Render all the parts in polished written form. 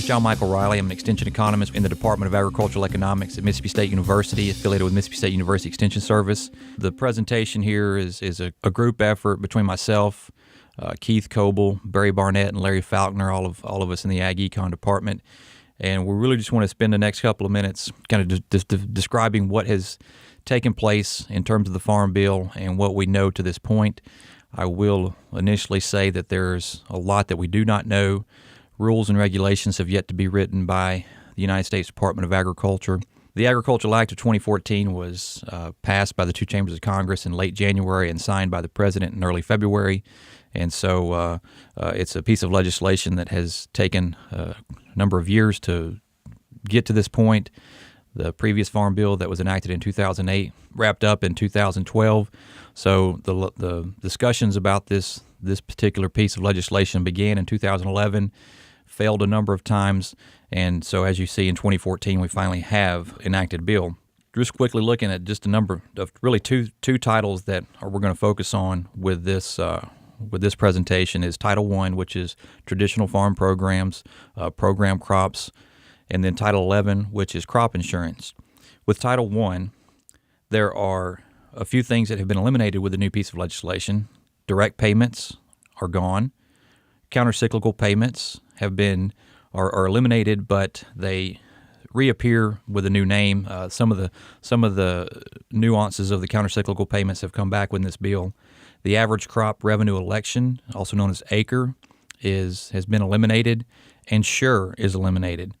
is John Michael Riley. I'm an extension economist in the Department of Agricultural Economics at Mississippi State University, affiliated with Mississippi State University Extension Service. The presentation here is a group effort between myself, Keith Coble, Barry Barnett, and Larry Faulkner, all of us in the Ag Econ department. And we really just want to spend the next couple of minutes kind of describing what has taken place in terms of the Farm Bill and what we know to this point. I will initially say that there's a lot that we do not know. Rules and regulations have yet to be written by the United States Department of Agriculture. The Agricultural Act of 2014 was passed by the two chambers of Congress in late January and signed by the President in early February. And so it's a piece of legislation that has taken a number of years to get to this point. The previous Farm Bill that was enacted in 2008 wrapped up in 2012. So the discussions about this particular piece of legislation began in 2011, failed a number of times, and so as you see in 2014, we finally have enacted a bill. Just quickly looking at just a number of really two titles that we're going to focus on with this presentation is Title I, which is Traditional Farm Programs, Program Crops, and then Title 11, which is Crop Insurance. With Title I, there are a few things that have been eliminated with the new piece of legislation. Direct payments are gone. Countercyclical payments are eliminated, but they reappear with a new name. Some of the nuances of the countercyclical payments have come back with this bill. The average crop revenue election, also known as ACRE, has been eliminated, and SURE is eliminated.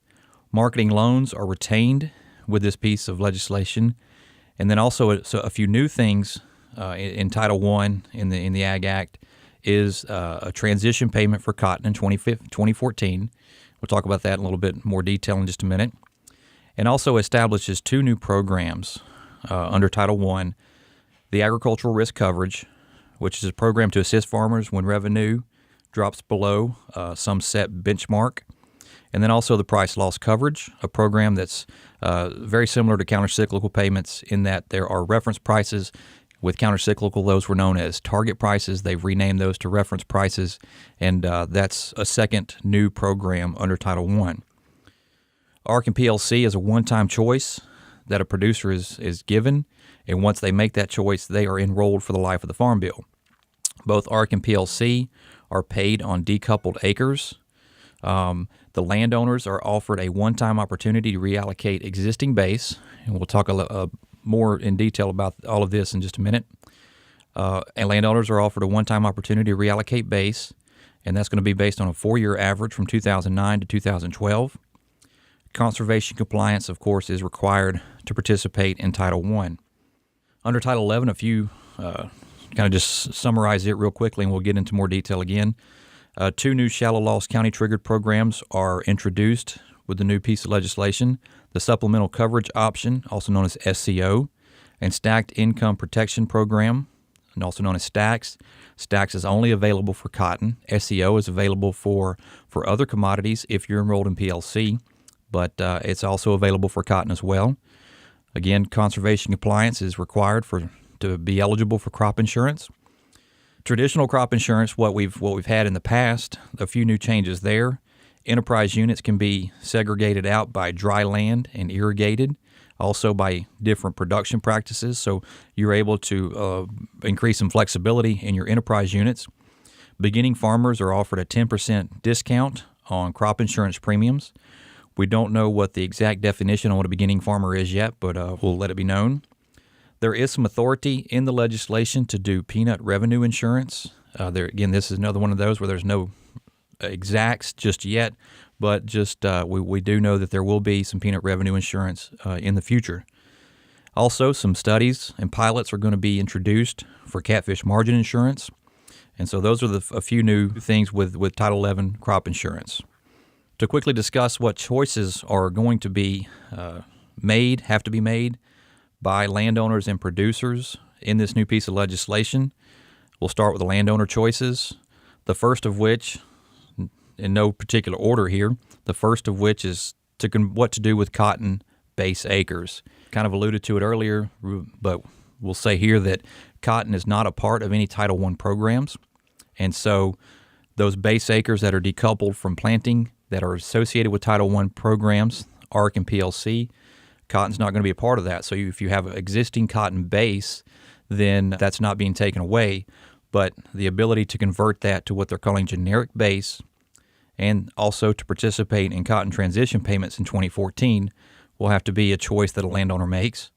Marketing loans are retained with this piece of legislation, and then also a few new things in Title I in the Ag Act is a transition payment for cotton in 2014. We'll talk about that in a little bit more detail in just a minute. And also establishes two new programs under Title I, the Agricultural Risk Coverage, which is a program to assist farmers when revenue drops below some set benchmark. And then also the price loss coverage, a program that's very similar to countercyclical payments in that there are reference prices. With countercyclical, those were known as target prices. They've renamed those to reference prices, and that's a second new program under Title I. ARC and PLC is a one-time choice that a producer is given, and once they make that choice, they are enrolled for the life of the Farm Bill. Both ARC and PLC are paid on decoupled acres. The landowners are offered a one-time opportunity to reallocate existing base, and we'll talk more in detail about all of this in just a minute. And landowners are offered a one-time opportunity to reallocate base, and that's going to be based on a 4-year average from 2009 to 2012. Conservation compliance, of course, is required to participate in Title I. Under Title 11, a few kind of just summarize it real quickly, and we'll get into more detail again. Two new shallow loss county triggered programs are introduced with the new piece of legislation. The Supplemental Coverage Option, also known as SCO, and Stacked Income Protection Program, and also known as STAX. STAX is only available for cotton. SCO is available for other commodities if you're enrolled in PLC, but it's also available for cotton as well. Again, conservation compliance is required to be eligible for crop insurance. Traditional crop insurance, what we've had in the past, a few new changes there. Enterprise units can be segregated out by dry land and irrigated, also by different production practices, so you're able to increase some flexibility in your enterprise units. Beginning farmers are offered a 10% discount on crop insurance premiums. We don't know what the exact definition on what a beginning farmer is yet, but we'll let it be known. There is some authority in the legislation to do peanut revenue insurance. Again, this is another one of those where there's no exacts just yet, but just we do know that there will be some peanut revenue insurance in the future. Also, some studies and pilots are going to be introduced for catfish margin insurance, and so those are a few new things with Title 11 crop insurance. To quickly discuss what choices are going to be have to be made by landowners and producers in this new piece of legislation. We'll start with the landowner choices, the first of which, in no particular order here, the first of which is what to do with cotton base acres. Kind of alluded to it earlier, but we'll say here that cotton is not a part of any Title I programs, and so those base acres that are decoupled from planting, that are associated with Title I programs, ARC and PLC. Cotton's not going to be a part of that. So if you have an existing cotton base, then that's not being taken away. But the ability to convert that to what they're calling generic base and also to participate in cotton transition payments in 2014 will have to be a choice that a landowner makes.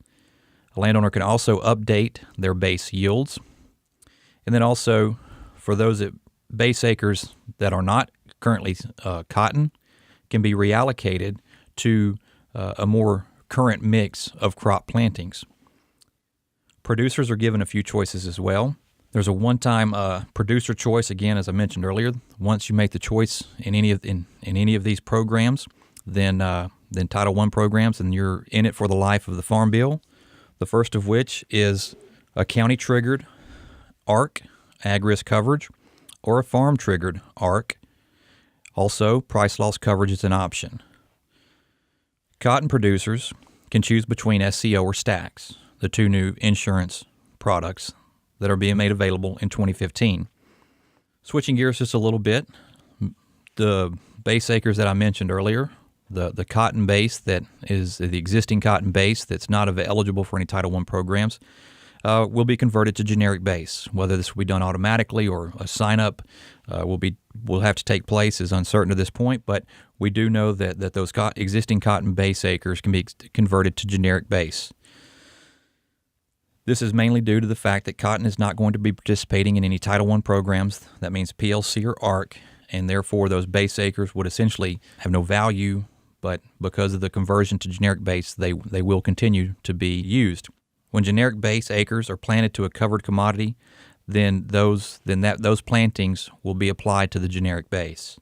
A landowner can also update their base yields. And then also, for those base acres that are not currently cotton, can be reallocated to a more current mix of crop plantings. Producers are given a few choices as well. There's a one-time producer choice, again, as I mentioned earlier. Once you make the choice in any of these programs, then Title I programs, and you're in it for the life of the Farm Bill. The first of which is a county-triggered ARC, ag risk coverage, or a farm-triggered ARC. Also, price loss coverage is an option. Cotton producers can choose between SCO or STAX, the two new insurance products that are being made available in 2015. Switching gears just a little bit, the base acres that I mentioned earlier, the cotton base that is the existing cotton base that's not eligible for any Title I programs, will be converted to generic base. Whether this will be done automatically or a sign-up will have to take place is uncertain at this point, but we do know that those existing cotton base acres can be converted to generic base. This is mainly due to the fact that cotton is not going to be participating in any Title I programs. That means PLC or ARC, and therefore those base acres would essentially have no value, but because of the conversion to generic base, they will continue to be used. When generic base acres are planted to a covered commodity, then those plantings will be applied to the generic base.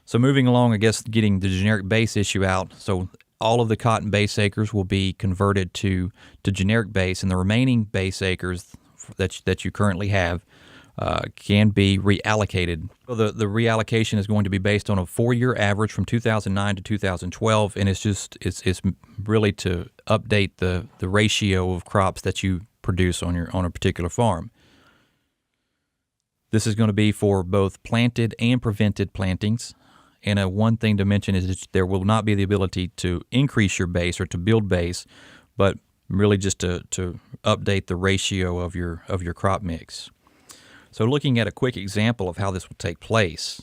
So moving along, I guess getting the generic base issue out, so all of the cotton base acres will be converted to generic base, and the remaining base acres that you currently have can be reallocated. So the reallocation is going to be based on a 4-year average from 2009 to 2012, and it's really to update the ratio of crops that you produce on a particular farm. This is going to be for both planted and prevented plantings. And one thing to mention is that there will not be the ability to increase your base or to build base, but really just to update the ratio of your crop mix. So looking at a quick example of how this will take place,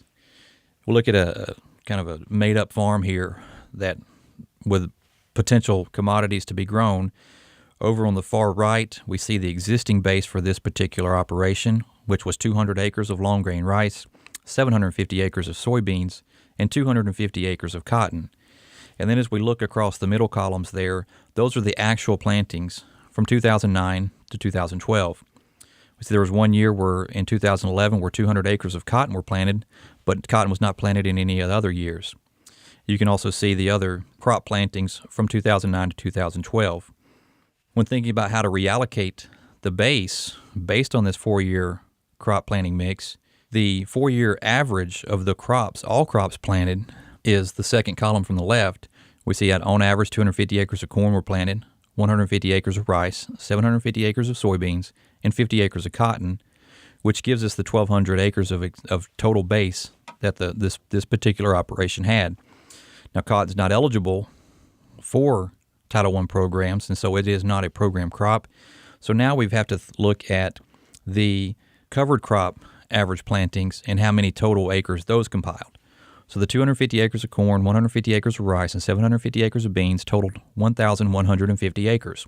we'll look at a kind of a made-up farm here that with potential commodities to be grown. Over on the far right, we see the existing base for this particular operation, which was 200 acres of long grain rice, 750 acres of soybeans, and 250 acres of cotton. And then as we look across the middle columns there, those are the actual plantings from 2009 to 2012. We see there was one year in 2011 where 200 acres of cotton were planted, but cotton was not planted in any of the other years. You can also see the other crop plantings from 2009 to 2012. When thinking about how to reallocate the base based on this 4-year crop planting mix, the 4-year average of the crops, all crops planted, is the second column from the left. We see that on average 250 acres of corn were planted, 150 acres of rice, 750 acres of soybeans, and 50 acres of cotton, which gives us the 1,200 acres of total base that this particular operation had. Now, cotton's not eligible for Title I programs, and so it is not a program crop. So now we have to look at the covered crop average plantings and how many total acres those compiled. So the 250 acres of corn, 150 acres of rice, and 750 acres of beans totaled 1,150 acres.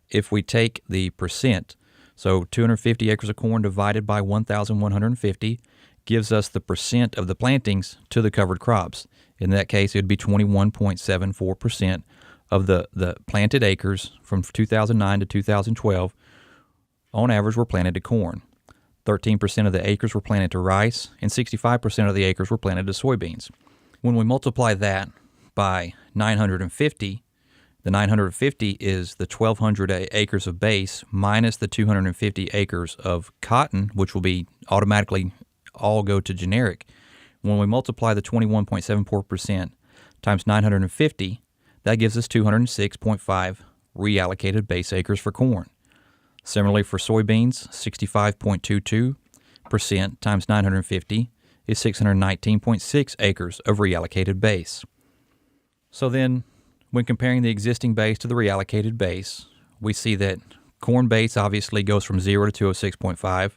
If we take the percent, so 250 acres of corn divided by 1,150 gives us the percent of the plantings to the covered crops. In that case, it would be 21.74% of the planted acres from 2009 to 2012 on average were planted to corn. 13% of the acres were planted to rice, and 65% of the acres were planted to soybeans. When we multiply that by 950, the 950 is the 1,200 acres of base minus the 250 acres of cotton, which will be automatically all go to generic. When we multiply the 21.74% times 950, that gives us 206.5 reallocated base acres for corn. Similarly for soybeans, 65.22% times 950 is 619.6 acres of reallocated base. So then, when comparing the existing base to the reallocated base, we see that corn base obviously goes from 0 to 206.5.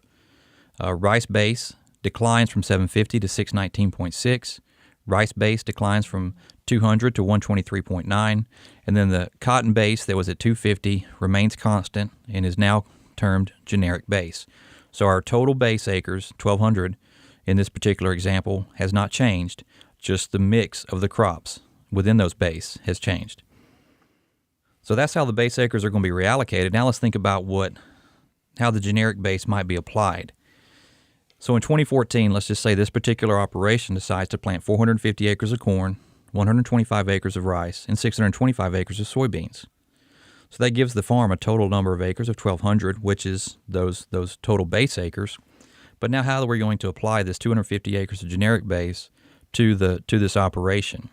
Rice base declines from 750 to 619.6. Rice base declines from 200 to 123.9. And then the cotton base that was at 250 remains constant and is now termed generic base. So our total base acres, 1,200 in this particular example, has not changed. Just the mix of the crops within those base has changed. So that's how the base acres are going to be reallocated. Now let's think about how the generic base might be applied. So in 2014, let's just say this particular operation decides to plant 450 acres of corn, 125 acres of rice, and 625 acres of soybeans. So that gives the farm a total number of acres of 1,200, which is those total base acres. But now how are we going to apply this 250 acres of generic base to this operation?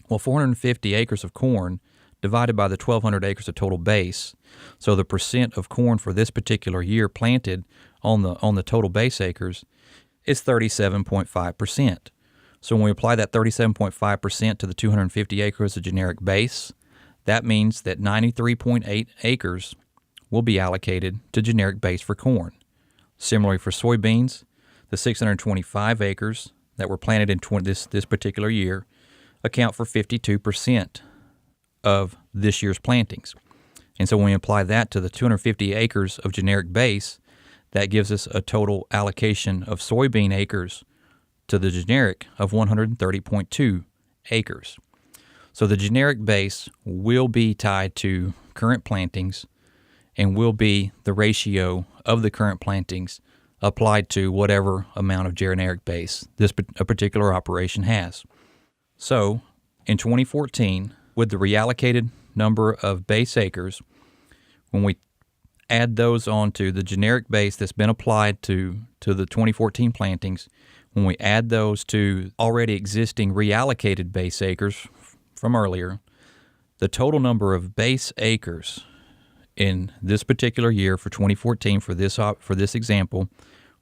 Well, 450 acres of corn divided by the 1,200 acres of total base. So the percent of corn for this particular year planted on the total base acres is 37.5%. So when we apply that 37.5% to the 250 acres of generic base, that means that 93.8 acres will be allocated to generic base for corn. Similarly for soybeans, the 625 acres that were planted in this particular year account for 52% of this year's plantings. And so when we apply that to the 250 acres of generic base, that gives us a total allocation of soybean acres to the generic of 130.2 acres. So the generic base will be tied to current plantings and will be the ratio of the current plantings applied to whatever amount of generic base a particular operation has. So in 2014, with the reallocated number of base acres, when we add those onto the generic base that's been applied to the 2014 plantings, when we add those to already existing reallocated base acres from earlier, the total number of base acres in this particular year for 2014 for this example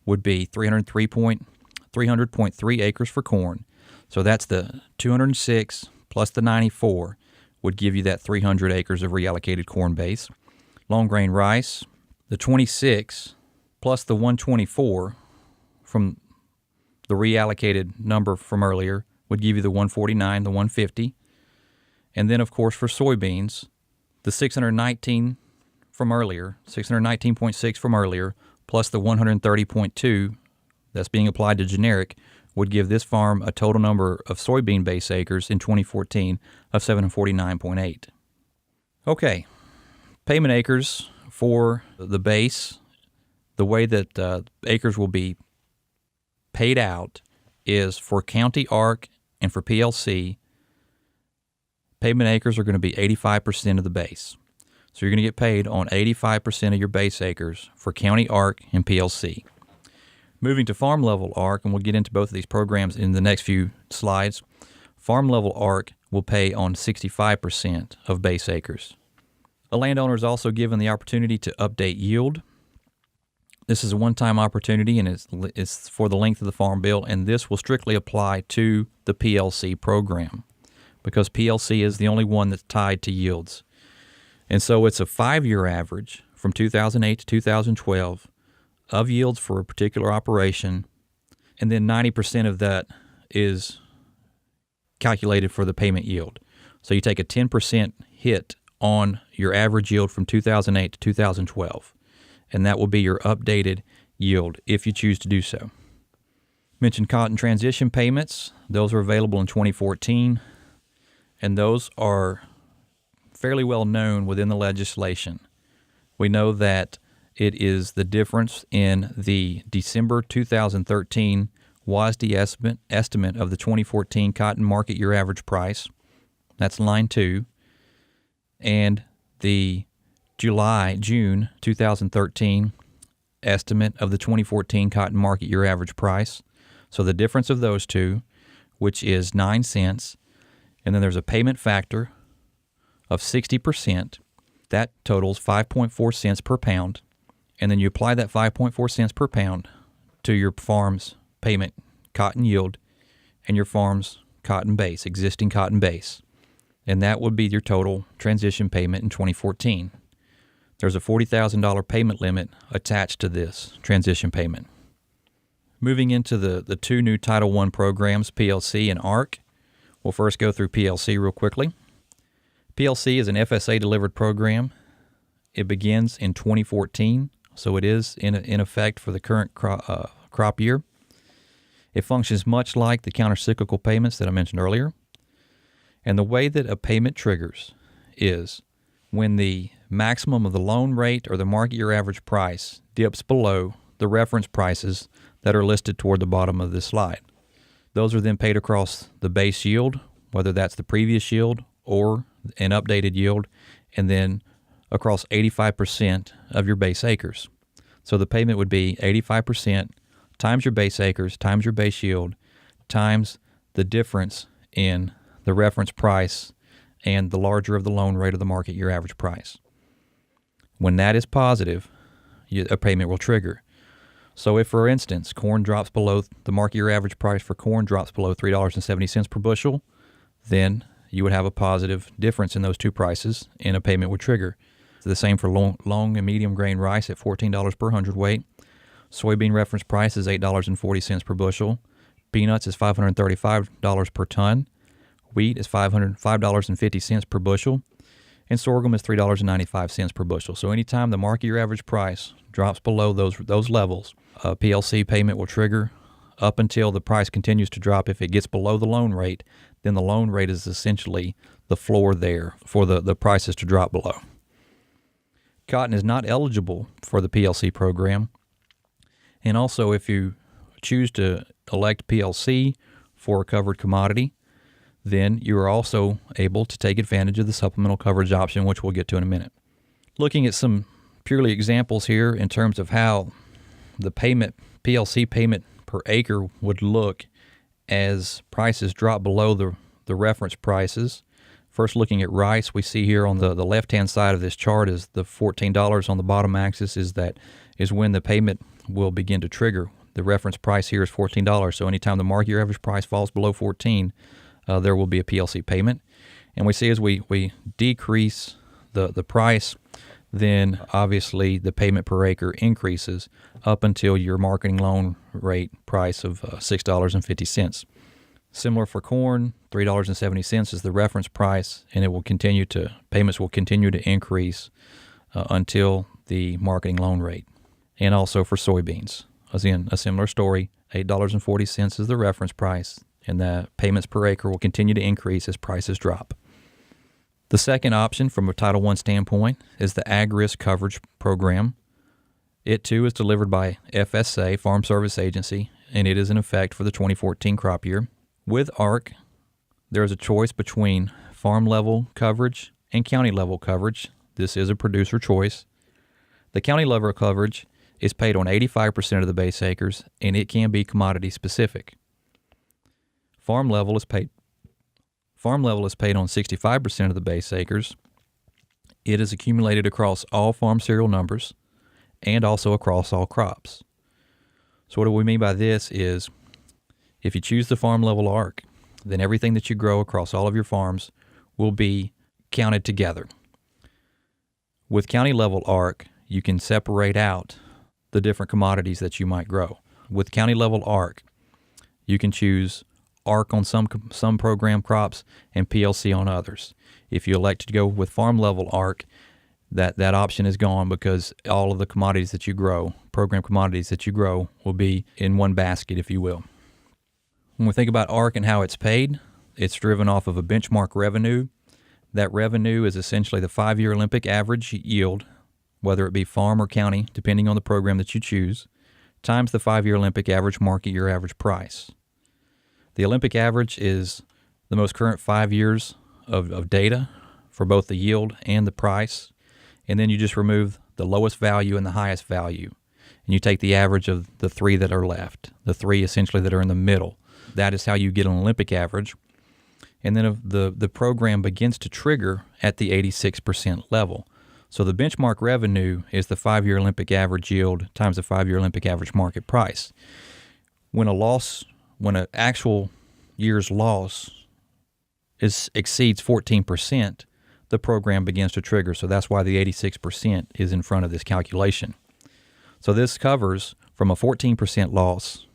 would be 300.3 acres for corn. So that's the 206 plus the 94 would give you that 300 acres of reallocated corn base. Long grain rice, the 26 plus the 124 from the reallocated number from earlier would give you the 149, the 150. And then, of course, for soybeans, the 619 from earlier, 619.6 from earlier, plus the 130.2 that's being applied to generic would give this farm a total number of soybean base acres in 2014 of 749.8. Okay, payment acres for the base, the way that acres will be paid out is for county ARC and for PLC. Payment acres are going to be 85% of the base. So you're going to get paid on 85% of your base acres for county ARC and PLC. Moving to farm level ARC, and we'll get into both of these programs in the next few slides, farm level ARC will pay on 65% of base acres. A landowner is also given the opportunity to update yield. This is a one-time opportunity, and it's for the length of the farm bill, and this will strictly apply to the PLC program because PLC is the only one that's tied to yields. And so it's a 5-year average from 2008 to 2012 of yields for a particular operation, and then 90% of that is calculated for the payment yield. So you take a 10% hit on your average yield from 2008 to 2012, and that will be your updated yield if you choose to do so. Mentioned cotton transition payments. Those are available in 2014, and those are fairly well known within the legislation. We know that it is the difference in the December 2013 WASDE estimate of the 2014 cotton market year average price. That's line 2. And the June 2013 estimate of the 2014 cotton market year average price. So the difference of those two, which is 9 cents, and then there's a payment factor of 60%. That totals 5.4 cents per pound. And then you apply that 5.4 cents per pound to your farm's payment cotton yield and your farm's cotton base, existing cotton base. And that would be your total transition payment in 2014. There's a $40,000 payment limit attached to this transition payment. Moving into the two new Title I programs, PLC and ARC. We'll first go through PLC real quickly. PLC is an FSA-delivered program. It begins in 2014, so it is in effect for the current crop year. It functions much like the countercyclical payments that I mentioned earlier. And the way that a payment triggers is when the maximum of the loan rate or the market year average price dips below the reference prices that are listed toward the bottom of this slide. Those are then paid across the base yield, whether that's the previous yield or an updated yield, and then across 85% of your base acres. So the payment would be 85% times your base acres times your base yield times the difference in the reference price and the larger of the loan rate of the market year average price. When that is positive, a payment will trigger. So if, for instance, corn drops below the market year average price for corn drops below $3.70 per bushel, then you would have a positive difference in those two prices and a payment would trigger. The same for long and medium grain rice at $14 per hundredweight. Soybean reference price is $8.40 per bushel. Peanuts is $535 per ton. Wheat is $5.50 per bushel. And sorghum is $3.95 per bushel. So anytime the market year average price drops below those levels, a PLC payment will trigger up until the price continues to drop. If it gets below the loan rate, then the loan rate is essentially the floor there for the prices to drop below. Cotton is not eligible for the PLC program. And also, if you choose to elect PLC for a covered commodity, then you are also able to take advantage of the supplemental coverage option, which we'll get to in a minute. Looking at some purely examples here in terms of how the PLC payment per acre would look as prices drop below the reference prices. First, looking at rice, we see here on the left-hand side of this chart is the $14 on the bottom axis is when the payment will begin to trigger. The reference price here is $14, so anytime the market year average price falls below 14, there will be a PLC payment. And we see as we decrease the price, then obviously the payment per acre increases up until your marketing loan rate price of $6.50. Similar for corn, $3.70 is the reference price, and payments will continue to increase until the marketing loan rate. And also for soybeans, again, a similar story, $8.40 is the reference price, and the payments per acre will continue to increase as prices drop. The second option from a Title I standpoint is the Ag Risk Coverage Program. It too is delivered by FSA, Farm Service Agency, and it is in effect for the 2014 crop year. With ARC, there is a choice between farm level coverage and county level coverage. This is a producer choice. The county level coverage is paid on 85% of the base acres, and it can be commodity specific. Farm level is paid on 65% of the base acres. It is accumulated across all farm serial numbers and also across all crops. So what do we mean by this is if you choose the farm level ARC, then everything that you grow across all of your farms will be counted together. With county level ARC, you can separate out the different commodities that you might grow. With county level ARC, you can choose ARC on some program crops and PLC on others. If you elect to go with farm level ARC, that option is gone because all of the commodities that you grow, program commodities that you grow, will be in one basket, if you will. When we think about ARC and how it's paid, it's driven off of a benchmark revenue. That revenue is essentially the 5-year Olympic average yield, whether it be farm or county, depending on the program that you choose, times the 5-year Olympic average market year average price. The Olympic average is the most current 5 years of data for both the yield and the price, and then you just remove the lowest value and the highest value, and you take the average of the three that are left, the three essentially that are in the middle. That is how you get an Olympic average. And then the program begins to trigger at the 86% level. So the benchmark revenue is the 5-year Olympic average yield times the 5-year Olympic average market price. When when an actual year's loss exceeds 14%, the program begins to trigger. So that's why the 86% is in front of this calculation. So this covers from a 14% loss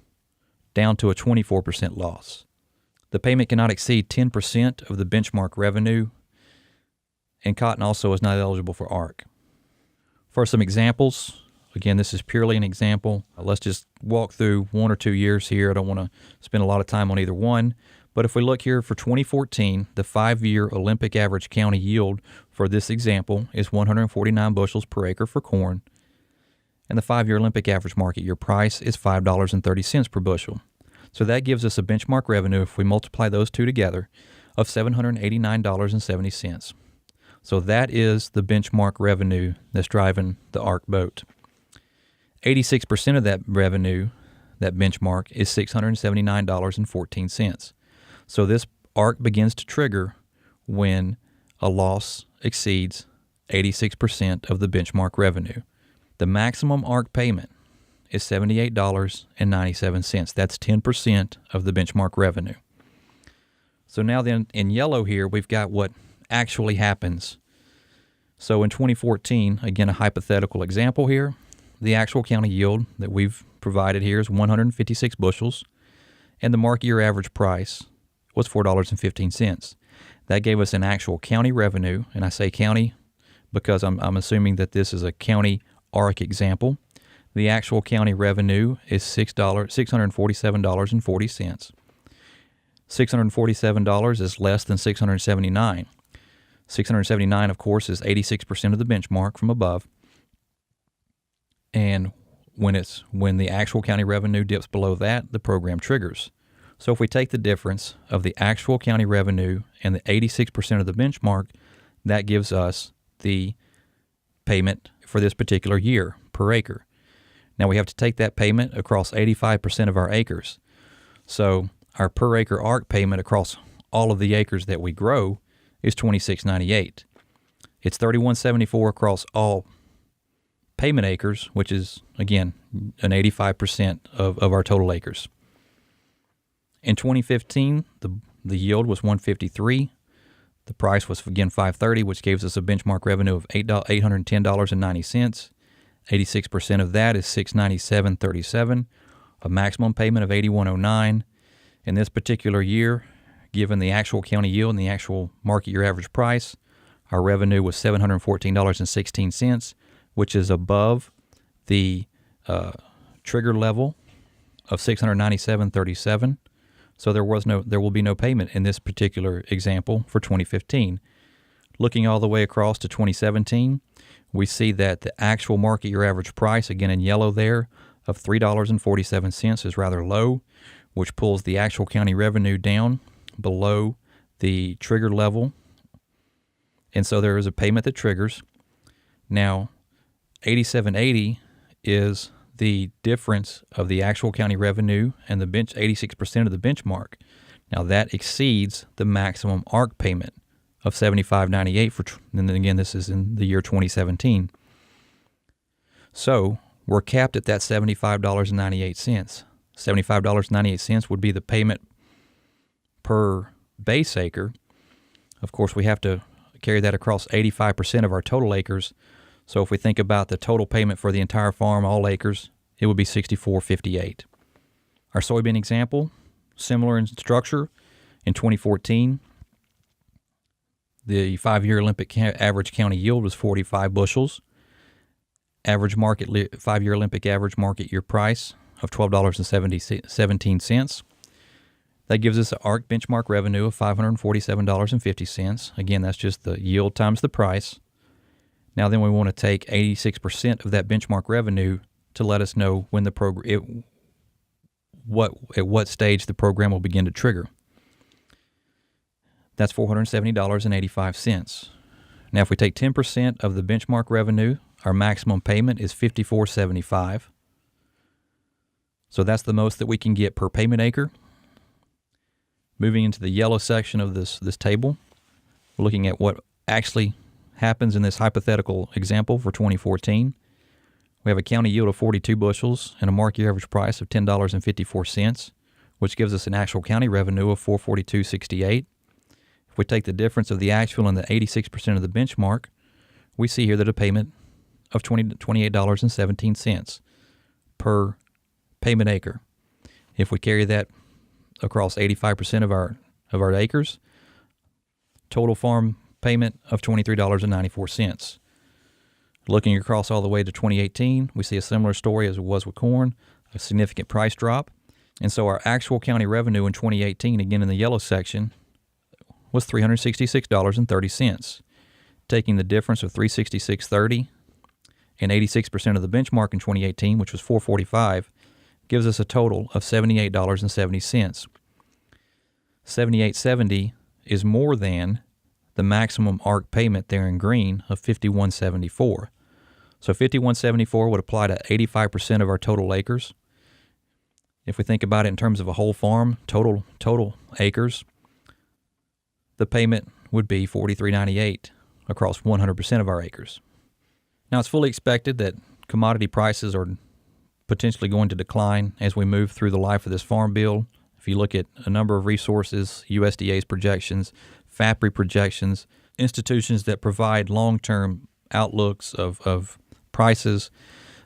down to a 24% loss. The payment cannot exceed 10% of the benchmark revenue, and cotton also is not eligible for ARC. For some examples, again, this is purely an example. Let's just walk through 1 or 2 years here. I don't want to spend a lot of time on either one. But if we look here for 2014, the 5-year Olympic average county yield for this example is 149 bushels per acre for corn, and the 5-year Olympic average market year price is $5.30 per bushel. So that gives us a benchmark revenue, if we multiply those two together, of $789.70. So that is the benchmark revenue that's driving the ARC boat. 86% of that revenue, that benchmark, is $679.14. So this ARC begins to trigger when a loss exceeds 86% of the benchmark revenue. The maximum ARC payment is $78.97. That's 10% of the benchmark revenue. So now then, in yellow here, we've got what actually happens. So in 2014, again, a hypothetical example here, the actual county yield that we've provided here is 156 bushels, and the market year average price was $4.15. That gave us an actual county revenue, and I say county because I'm assuming that this is a county ARC example. The actual county revenue is $647.40. $647 is less than $679. $679, of course, is 86% of the benchmark from above. And when the actual county revenue dips below that, the program triggers. So if we take the difference of the actual county revenue and the 86% of the benchmark, that gives us the payment for this particular year per acre. Now we have to take that payment across 85% of our acres. So our per acre ARC payment across all of the acres that we grow is $26.98. It's $31.74 across all payment acres, which is, again, an 85% of our total acres. In 2015, the yield was 153. The price was, again, $5.30, which gives us a benchmark revenue of $810.90. 86% of that is $697.37, a maximum payment of $81.09. In this particular year, given the actual county yield and the actual market year average price, our revenue was $714.16, which is above the trigger level of $697.37. So there will be no payment in this particular example for 2015. Looking all the way across to 2017, we see that the actual market year average price, again in yellow there, of $3.47 is rather low, which pulls the actual county revenue down below the trigger level. And so there is a payment that triggers. Now, $87.80 is the difference of the actual county revenue and the 86% of the benchmark. Now that exceeds the maximum ARC payment of $75.98 and then again this is in the year 2017. So we're capped at that $75.98. $75.98 would be the payment per base acre. Of course, we have to carry that across 85% of our total acres. So if we think about the total payment for the entire farm, all acres, it would be $64.58. Our soybean example, similar in structure. In 2014, the 5-year Olympic average county yield was 45 bushels. Average market 5-year Olympic average market year price of $12.17. That gives us an ARC benchmark revenue of $547.50. Again, that's just the yield times the price. Now then we want to take 86% of that benchmark revenue to let us know when the program, at what stage the program will begin to trigger. That's $470.85. Now if we take 10% of the benchmark revenue, our maximum payment is $54.75. So that's the most that we can get per payment acre. Moving into the yellow section of this table, we're looking at what actually happens in this hypothetical example for 2014. We have a county yield of 42 bushels and a market year average price of $10.54. which gives us an actual county revenue of $442.68. If we take the difference of the actual and the 86% of the benchmark, we see here that a payment of $28.17 per payment acre. If we carry that across 85% of our acres, total farm payment of $23.94. Looking across all the way to 2018, we see a similar story as it was with corn, a significant price drop. And so our actual county revenue in 2018, again in the yellow section, was $366.30. Taking the difference of $366.30 and 86% of the benchmark in 2018, which was $445, gives us a total of $78.70. $78.70 is more than the maximum ARC payment there in green of $51.74. So $51.74 would apply to 85% of our total acres. If we think about it in terms of a whole farm, total acres, the payment would be $43.98 across 100% of our acres. Now, it's fully expected that commodity prices are potentially going to decline as we move through the life of this farm bill. If you look at a number of resources, USDA's projections, FAPRI projections, institutions that provide long-term outlooks of prices,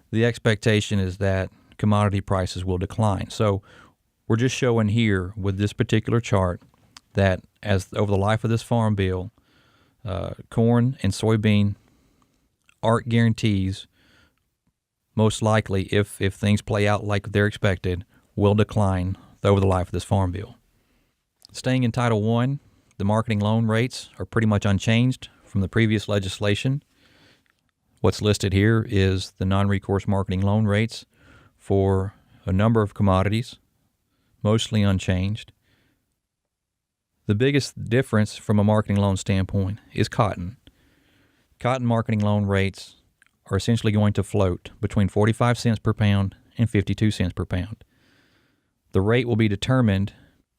the expectation is that commodity prices will decline. So we're just showing here with this particular chart that as over the life of this farm bill, corn and soybean ARC guarantees, most likely, if things play out like they're expected, will decline over the life of this farm bill. Staying in Title I, the marketing loan rates are pretty much unchanged from the previous legislation. What's listed here is the non-recourse marketing loan rates for a number of commodities, mostly unchanged. The biggest difference from a marketing loan standpoint is cotton. Cotton marketing loan rates are essentially going to float between 45 cents per pound and 52 cents per pound. The rate will be determined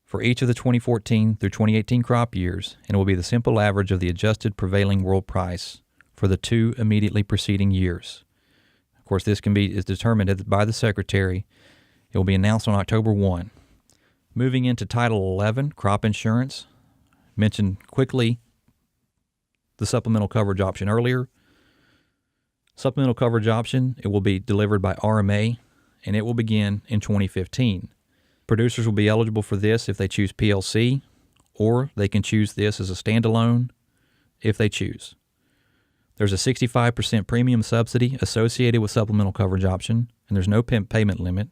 for each of the 2014 through 2018 crop years, and it will be the simple average of the adjusted prevailing world price for the two immediately preceding years. Of course, this is determined by the Secretary. It will be announced on October 1. Moving into Title 11, crop insurance. Mentioned quickly the supplemental coverage option earlier. Supplemental coverage option, it will be delivered by RMA, and it will begin in 2015. Producers will be eligible for this if they choose PLC, or they can choose this as a standalone if they choose. There's a 65% premium subsidy associated with supplemental coverage option, and there's no payment limit.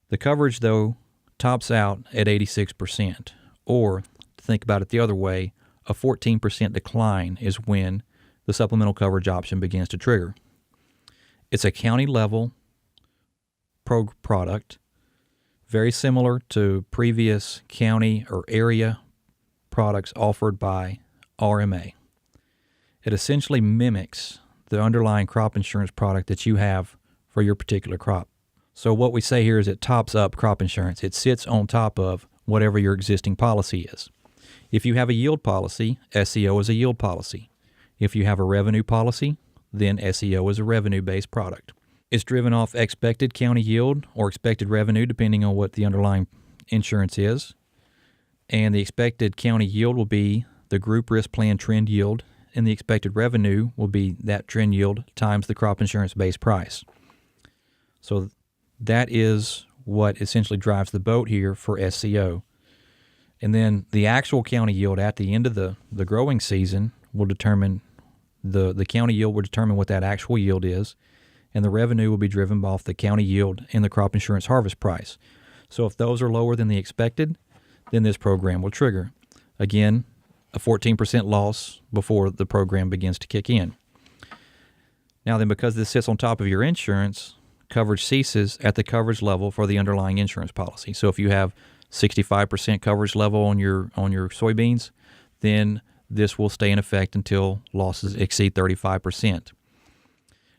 The coverage, though, tops out at 86%, or to think about it the other way, a 14% decline is when the supplemental coverage option begins to trigger. It's a county-level product, very similar to previous county or area products offered by RMA. It essentially mimics the underlying crop insurance product that you have for your particular crop. So what we say here is it tops up crop insurance. It sits on top of whatever your existing policy is. If you have a yield policy, SEO is a yield policy. If you have a revenue policy, then SEO is a revenue-based product. It's driven off expected county yield or expected revenue, depending on what the underlying insurance is. And the expected county yield will be the group risk plan trend yield, and the expected revenue will be that trend yield times the crop insurance base price. So that is what essentially drives the boat here for SCO. And then the actual county yield at the end of the growing season will determine, the county yield will determine what that actual yield is, and the revenue will be driven off the county yield and the crop insurance harvest price. So if those are lower than the expected, then this program will trigger. Again, a 14% loss before the program begins to kick in. Now then, because this sits on top of your insurance, coverage ceases at the coverage level for the underlying insurance policy. So if you have 65% coverage level on your soybeans, then this will stay in effect until losses exceed 35%.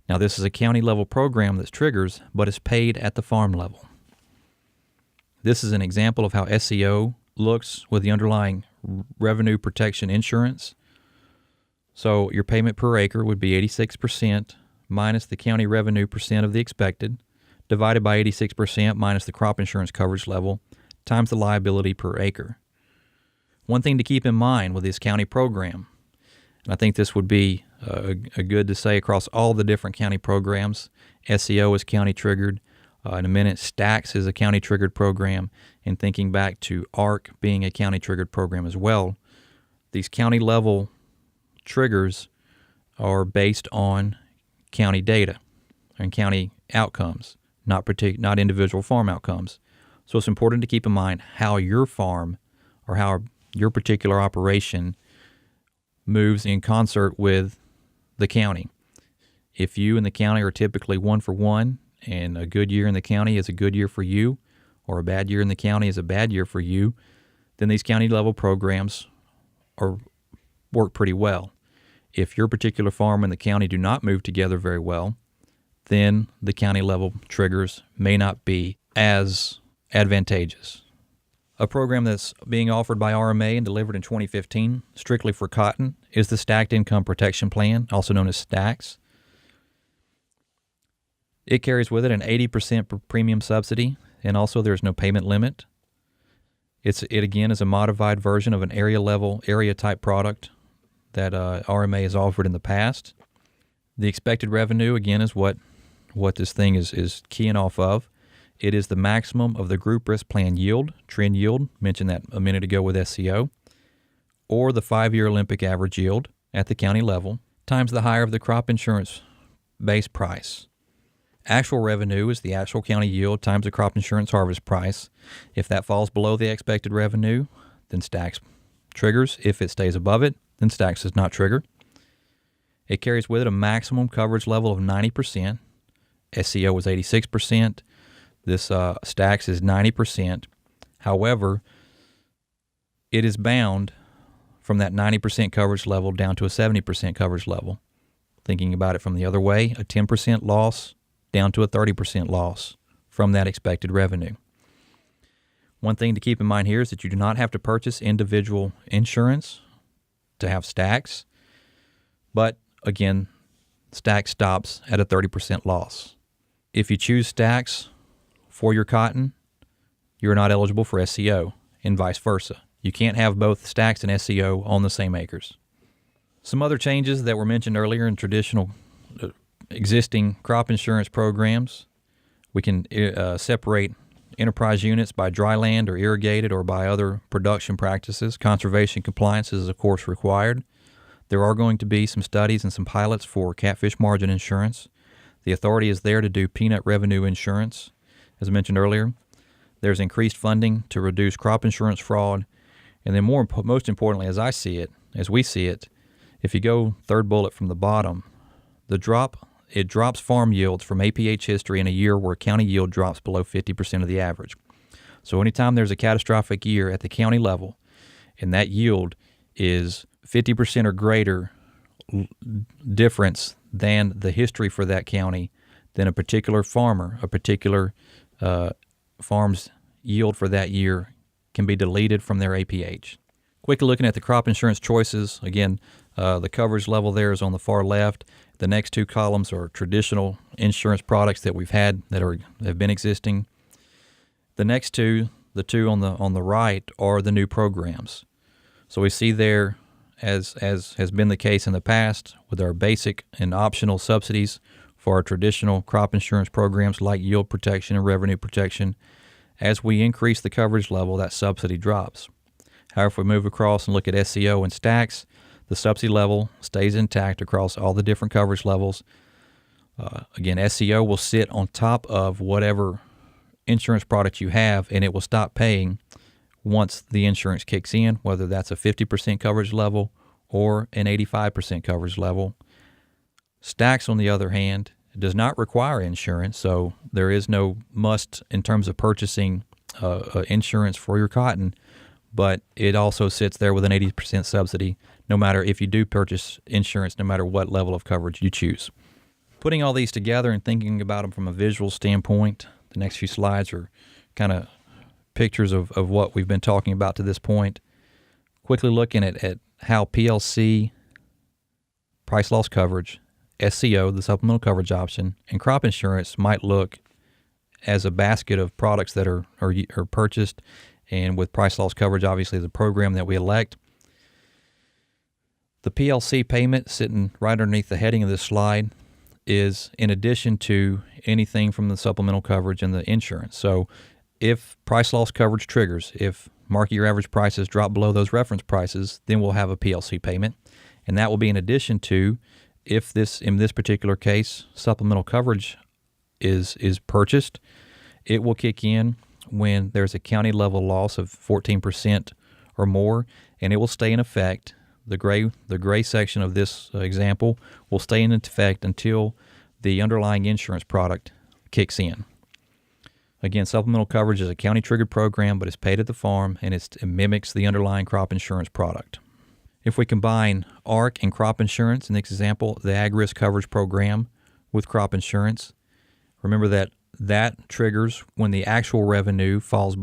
Now, this is a county level program that triggers, but it's paid at the farm level. This is an example of how SEO looks with the underlying revenue protection insurance. So your payment per acre would be 86% minus the county revenue percent of the expected divided by 86% minus the crop insurance coverage level times the liability per acre. One thing to keep in mind with this county program, and I think this would be a good to say across all the different county programs, SEO is county triggered. In a minute, STAX is a county triggered program, and thinking back to ARC being a county triggered program as well, these county level triggers are based on county data and county outcomes, not individual farm outcomes. So it's important to keep in mind how your farm or how your particular operation moves in concert with the county. If you and the county are typically 1 for 1, and a good year in the county is a good year for you, or a bad year in the county is a bad year for you, then these county level programs work pretty well. If your particular farm and the county do not move together very well, then the county level triggers may not be as advantageous. A program that's being offered by RMA and delivered in 2015 strictly for cotton is the Stacked Income Protection Plan, also known as STAX. It carries with it an 80% premium subsidy, and also there's no payment limit. It again is a modified version of an area type product that RMA has offered in the past. The expected revenue again is what this thing is keying off of. It is the maximum of the group risk plan yield, trend yield, mentioned that a minute ago with SCO, or the 5-year Olympic average yield at the county level, times the higher of the crop insurance base price. Actual revenue is the actual county yield times the crop insurance harvest price. If that falls below the expected revenue, then STAX triggers. If it stays above it, then STAX does not trigger. It carries with it a maximum coverage level of 90%. SCO was 86%. This STAX is 90%. However, it is bound from that 90% coverage level down to a 70% coverage level. Thinking about it from the other way, a 10% loss down to a 30% loss from that expected revenue. One thing to keep in mind here is that you do not have to purchase individual insurance to have STAX, but again, STAX stops at a 30% loss. If you choose STAX for your cotton, you're not eligible for SCO, and vice versa. You can't have both STAX and SCO on the same acres. Some other changes that were mentioned earlier in traditional existing crop insurance programs, we can separate enterprise units by dry land or irrigated or by other production practices. Conservation compliance is, of course, required. There are going to be some studies and some pilots for catfish margin insurance. The authority is there to do peanut revenue insurance. As I mentioned earlier, there's increased funding to reduce crop insurance fraud. And then most importantly, as we see it, if you go third bullet from the bottom, it drops farm yields from APH history in a year where county yield drops below 50% of the average. So anytime there's a catastrophic year at the county level and that yield is 50% or greater difference than the history for that county, then a particular farm's yield for that year can be deleted from their APH. Quickly looking at the crop insurance choices, again, the coverage level there is on the far left. The next two columns are traditional insurance products that we've had that have been existing. The next two, the two on the right, are the new programs. So we see there, as has been the case in the past, with our basic and optional subsidies for our traditional crop insurance programs like yield protection and revenue protection. As we increase the coverage level, that subsidy drops. However, if we move across and look at SCO and STAX, the subsidy level stays intact across all the different coverage levels. Again, SCO will sit on top of whatever insurance product you have, and it will stop paying once the insurance kicks in, whether that's a 50% coverage level or an 85% coverage level. STAX, on the other hand, does not require insurance, so there is no must in terms of purchasing insurance for your cotton, but it also sits there with an 80% subsidy, no matter if you do purchase insurance, no matter what level of coverage you choose. Putting all these together and thinking about them from a visual standpoint, the next few slides are kind of pictures of what we've been talking about to this point. Quickly looking at how PLC, price loss coverage, SCO, the supplemental coverage option, and crop insurance might look as a basket of products that are purchased, and with price loss coverage, obviously the program that we elect. The PLC payment sitting right underneath the heading of this slide is in addition to anything from the supplemental coverage and the insurance. So if price loss coverage triggers, if market year average prices drop below those reference prices, then we'll have a PLC payment. And that will be in addition to, if this, in this particular case, supplemental coverage is purchased, it will kick in when there's a county level loss of 14% or more, and it will stay in effect. The gray section of this example will stay in effect until the underlying insurance product kicks in. Again, supplemental coverage is a county-triggered program, but it's paid at the farm, and it mimics the underlying crop insurance product. If we combine ARC and crop insurance, in this example, the ag risk coverage program with crop insurance, remember that triggers when the actual revenue falls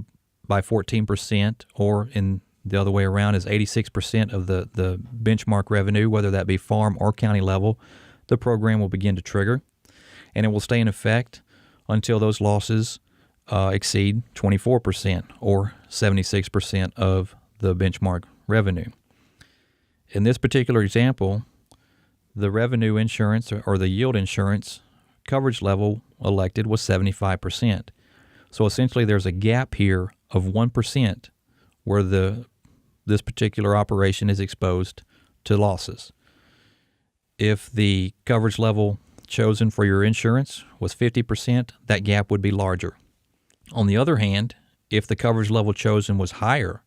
by 14%, or in the other way around is 86% of the benchmark revenue, whether that be farm or county level. The program will begin to trigger, and it will stay in effect until those losses exceed 24% or 76% of the benchmark revenue. In this particular example, the revenue insurance or the yield insurance coverage level elected was 75%. So essentially there's a gap here of 1% where this particular operation is exposed to losses. If the coverage level chosen for your insurance was 50%, that gap would be larger. On the other hand, if the coverage level chosen was higher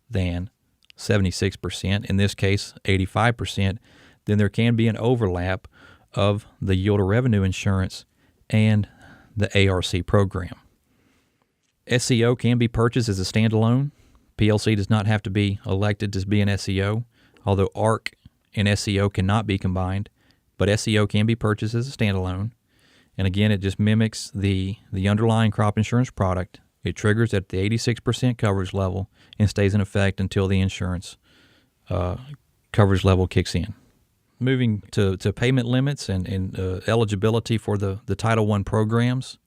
than 76%, in this case 85%, then there can be an overlap of the yield or revenue insurance and the ARC program. SEO can be purchased as a standalone. PLC does not have to be elected to be an SEO, although ARC and SEO cannot be combined, but SEO can be purchased as a standalone. And again, it just mimics the underlying crop insurance product. It triggers at the 86% coverage level and stays in effect until the insurance coverage level kicks in. Moving to payment limits and eligibility for the Title I programs,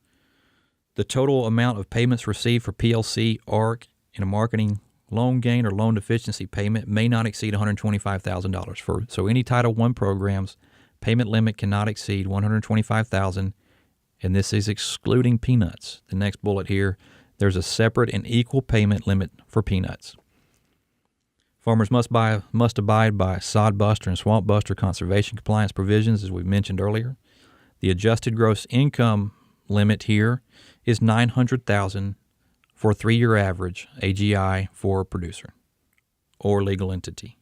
the total amount of payments received for PLC, ARC, and a marketing loan gain or loan deficiency payment may not exceed $125,000. So any Title I programs, payment limit cannot exceed $125,000, and this is excluding peanuts. The next bullet here, there's a separate and equal payment limit for peanuts. Farmers must abide by sod buster and swamp buster conservation compliance provisions, as we mentioned earlier. The adjusted gross income limit here is $900,000 for a 3-year average AGI for a producer or legal entity.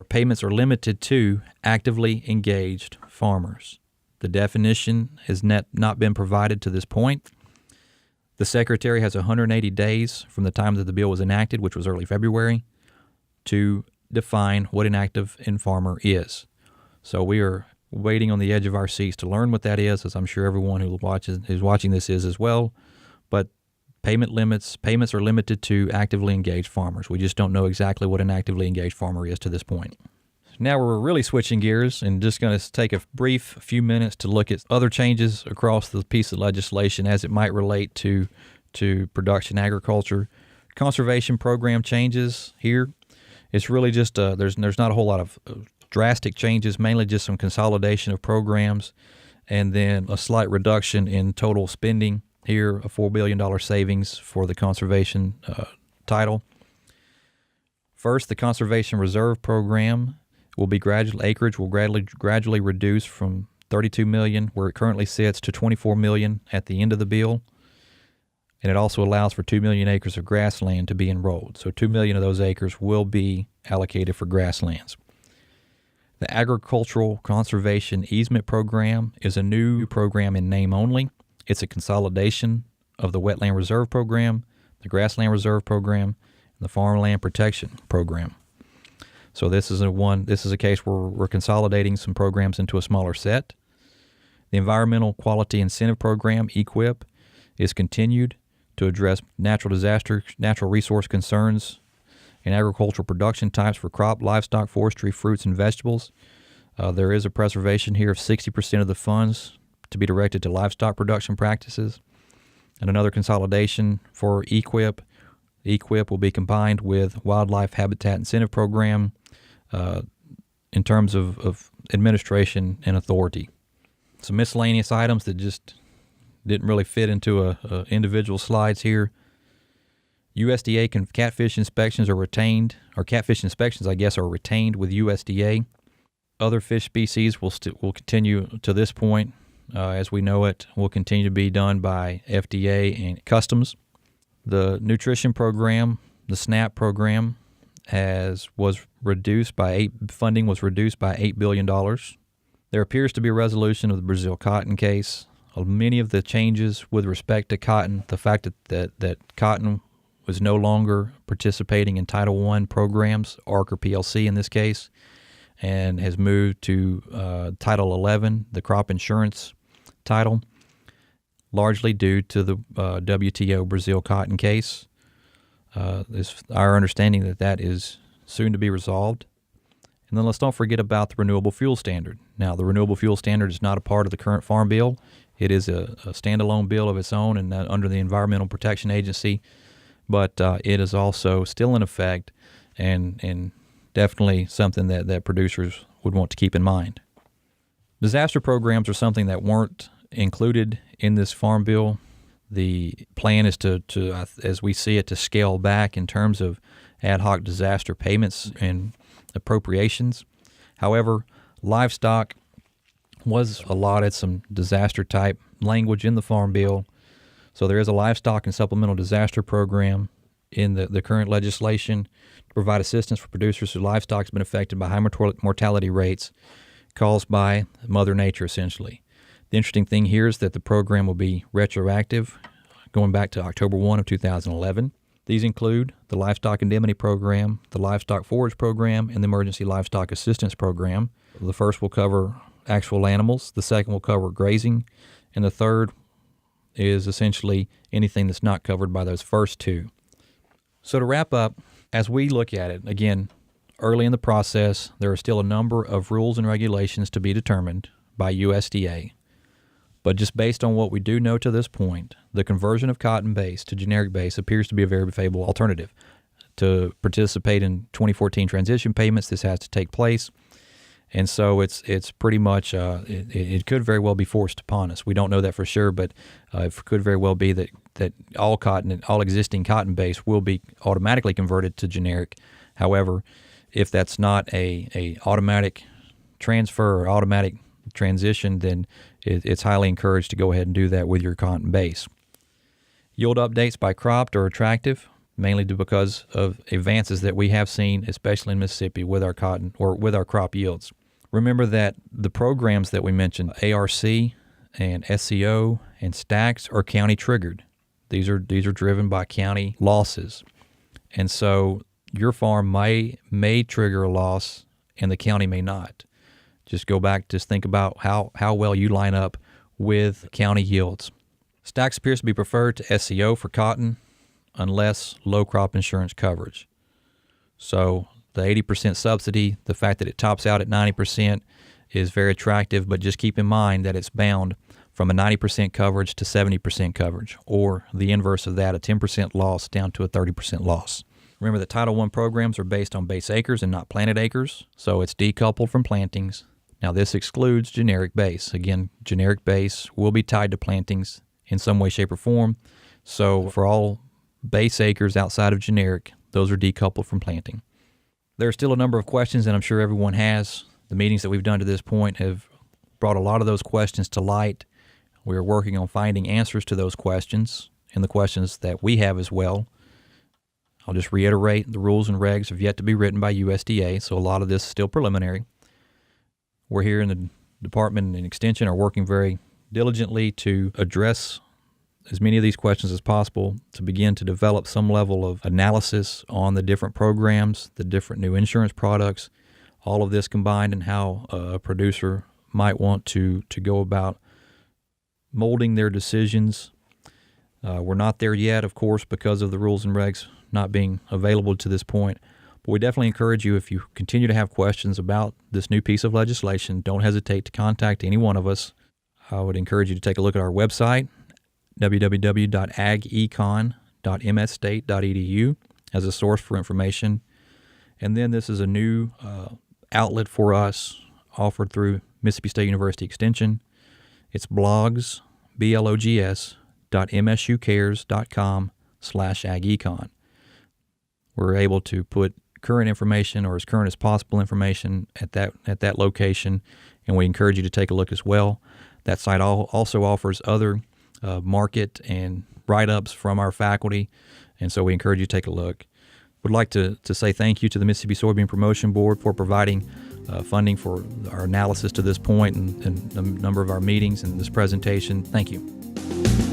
Payments are limited to actively engaged farmers. The definition has not been provided to this point. The Secretary has 180 days from the time that the bill was enacted, which was early February, to define what an active farmer is. So we are waiting on the edge of our seats to learn what that is, as I'm sure everyone who's watching this is as well. But payments are limited to actively engaged farmers. We just don't know exactly what an actively engaged farmer is to this point. Now we're really switching gears and just going to take a few minutes to look at other changes across the piece of legislation as it might relate to production agriculture. Conservation program changes here. It's really just there's not a whole lot of drastic changes, mainly just some consolidation of programs and then a slight reduction in total spending here, a $4 billion savings for the conservation title. First, the Conservation Reserve Program acreage will gradually reduce from 32 million, where it currently sits, to 24 million at the end of the bill. And it also allows for 2 million acres of grassland to be enrolled. So 2 million of those acres will be allocated for grasslands. The Agricultural Conservation Easement Program is a new program in name only. It's a consolidation of the Wetland Reserve Program, the Grassland Reserve Program, and the Farmland Protection Program. So this is a case where we're consolidating some programs into a smaller set. The Environmental Quality Incentive Program, EQIP, is continued to address natural resource concerns and agricultural production types for crop, livestock, forestry, fruits, and vegetables. There is a preservation here of 60% of the funds to be directed to livestock production practices. and another consolidation for EQIP. EQIP will be combined with Wildlife Habitat Incentive Program in terms of administration and authority. Some miscellaneous items that just didn't really fit into individual slides here. USDA catfish inspections are retained, or catfish inspections, I guess, are retained with USDA. Other fish species will continue to this point, as we know it, will continue to be done by FDA and Customs. The nutrition program, the SNAP program, was reduced by funding was reduced by $8 billion. There appears to be a resolution of the Brazil cotton case. Many of the changes with respect to cotton, the fact that cotton was no longer participating in Title I programs, ARC or PLC in this case, and has moved to Title 11, the crop insurance title, largely due to the WTO Brazil cotton case. It's our understanding that is soon to be resolved. And then let's not forget about the Renewable Fuel Standard. Now, the Renewable Fuel Standard is not a part of the current Farm Bill. It is a standalone bill of its own and under the Environmental Protection Agency, but it is also still in effect and definitely something that producers would want to keep in mind. Disaster programs are something that weren't included in this Farm Bill. The plan is to, as we see it, to scale back in terms of ad hoc disaster payments and appropriations. However, livestock was allotted some disaster-type language in the Farm Bill. So there is a livestock and supplemental disaster program in the current legislation to provide assistance for producers whose livestock has been affected by high mortality rates caused by Mother Nature, essentially. The interesting thing here is that the program will be retroactive, going back to October 1 of 2011. These include the Livestock Indemnity Program, the Livestock Forage Program, and the Emergency Livestock Assistance Program. The first will cover actual animals, the second will cover grazing, and the third is essentially anything that's not covered by those first two. So to wrap up, as we look at it, again, early in the process, there are still a number of rules and regulations to be determined by USDA. But just based on what we do know to this point, the conversion of cotton base to generic base appears to be a very favorable alternative. To participate in 2014 transition payments, this has to take place. And so it's pretty much, it could very well be forced upon us. We don't know that for sure, but it could very well be that all existing cotton base will be automatically converted to generic. However, if that's not a automatic transfer or automatic transition, then it's highly encouraged to go ahead and do that with your cotton base. Yield updates by crop are attractive, mainly because of advances that we have seen, especially in Mississippi, with our cotton or with our crop yields. Remember that the programs that we mentioned, ARC and SCO and STAX, are county triggered. These are driven by county losses, and so your farm may trigger a loss, and the county may not. Just think about how well you line up with county yields. STAX appears to be preferred to SCO for cotton unless low crop insurance coverage. So the 80% subsidy, the fact that it tops out at 90% is very attractive, but just keep in mind that it's bound from a 90% coverage to 70% coverage, or the inverse of that, a 10% loss down to a 30% loss. Remember that Title I programs are based on base acres and not planted acres, so it's decoupled from plantings. Now this excludes generic base. Again, generic base will be tied to plantings in some way, shape, or form. So for all base acres outside of generic, those are decoupled from planting. There are still a number of questions, and I'm sure everyone has. The meetings that we've done to this point have brought a lot of those questions to light. We are working on finding answers to those questions and the questions that we have as well. I'll just reiterate, the rules and regs have yet to be written by USDA, so a lot of this is still preliminary. We're here in the Department and Extension are working very diligently to address as many of these questions as possible, to begin to develop some level of analysis on the different programs, the different new insurance products, all of this combined, and how a producer might want to go about molding their decisions. We're not there yet, of course, because of the rules and regs not being available to this point. But we definitely encourage you, if you continue to have questions about this new piece of legislation, don't hesitate to contact any one of us. I would encourage you to take a look at our website, www.agecon.msstate.edu as a source for information. And then this is a new outlet for us offered through Mississippi State University Extension. It's blogs, blogs.msucares.com/agecon. We're able to put current information, or as current as possible information, at that location, and we encourage you to take a look as well. That site also offers other market and write-ups from our faculty, and so we encourage you to take a look. Would like to say thank you to the Mississippi Soybean Promotion Board for providing funding for our analysis to this point and a number of our meetings and this presentation. Thank you.